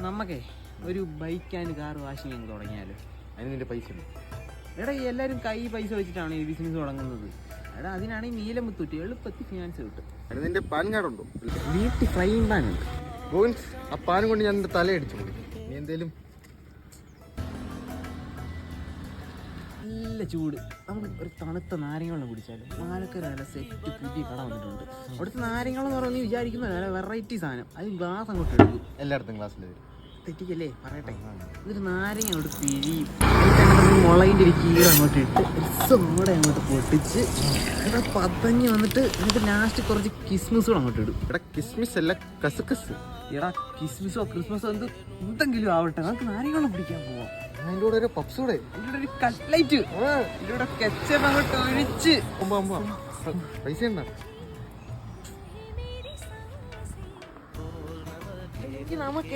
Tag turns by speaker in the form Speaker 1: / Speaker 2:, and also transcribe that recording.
Speaker 1: നമുക്കേ ഒരു bike and car washing അങ്ങ് തുടങ്ങിയാലോ?
Speaker 2: അതിന് നിന്റെ പൈസ ഉണ്ട്?
Speaker 1: എടാ എല്ലാവരും കൈ പൈസ വെച്ചിട്ടാണ് ഈ ബിസിനസ് തുടങ്ങുന്നത്. എടാ അതിനാണെങ്കിൽ നീലമുത്തൂറ്റി എളുപ്പത്തിൽ ഫിനാൻസ് കിട്ടും.
Speaker 2: അതിന് നിന്റെ പാൻ കാർഡ് ഉണ്ടോ?
Speaker 1: വീട്ടിൽ ഫ്രൈങ് പാൻ ഉണ്ട്.
Speaker 2: ഗോവിൻസ്, ആ പാനും കൊണ്ട് ഞാൻ നിന്റെ തലയടിച്ചു പോയി. നീ എന്തേലും
Speaker 1: നല്ല ചൂട്, നമുക്ക് ഒരു തണുത്ത നാരങ്ങളും കുടിച്ചാലോ? നാലൊക്കെ നല്ല സെറ്റ് പുതിയ കട വന്നിട്ടുണ്ട്. അവിടുത്തെ നാരങ്ങളെന്ന് പറഞ്ഞ് വിചാരിക്കുന്നത് നല്ല വെറൈറ്റി സാധനം. അത് ഗ്ലാസ് അങ്ങോട്ട് എടുക്കും.
Speaker 2: എല്ലായിടത്തും ക്ലാസ്സിൽ
Speaker 1: തെറ്റിക്കല്ലേ പറയട്ടെ. ഇതൊരു നാരങ്ങ അങ്ങോട്ട് പിഴിയും, മുളകിൻ്റെ ഒരു കീഴ അങ്ങോട്ട് ഇട്ട് സോടെ അങ്ങോട്ട് പൊട്ടിച്ച് ഇവിടെ പതഞ്ഞ് വന്നിട്ട് എന്നിട്ട് ലാസ്റ്റ് കുറച്ച് കിസ്മിസുകൾ അങ്ങോട്ട് ഇടും.
Speaker 2: ഇവിടെ കിസ്മിസ് അല്ല, കസുകസ്.
Speaker 1: എടാ കിസ്മിസോ ക്രിസ്മസോ എന്തെങ്കിലും ആവട്ടെ, നമുക്ക് നാരങ്ങളും പിടിക്കാൻ പോവാം.
Speaker 2: അതിൻ്റെ കൂടെ ഒരു പപ്സ് കൂടെ,
Speaker 1: ഇതിലൂടെ ഒരു കട്ട്ലൈറ്റ്, ഇതിലൂടെ കെച്ചപ്പ് അങ്ങോട്ട് ഒഴിച്ച്
Speaker 2: പൈസ ഉണ്ടോ?
Speaker 1: നമുക്ക്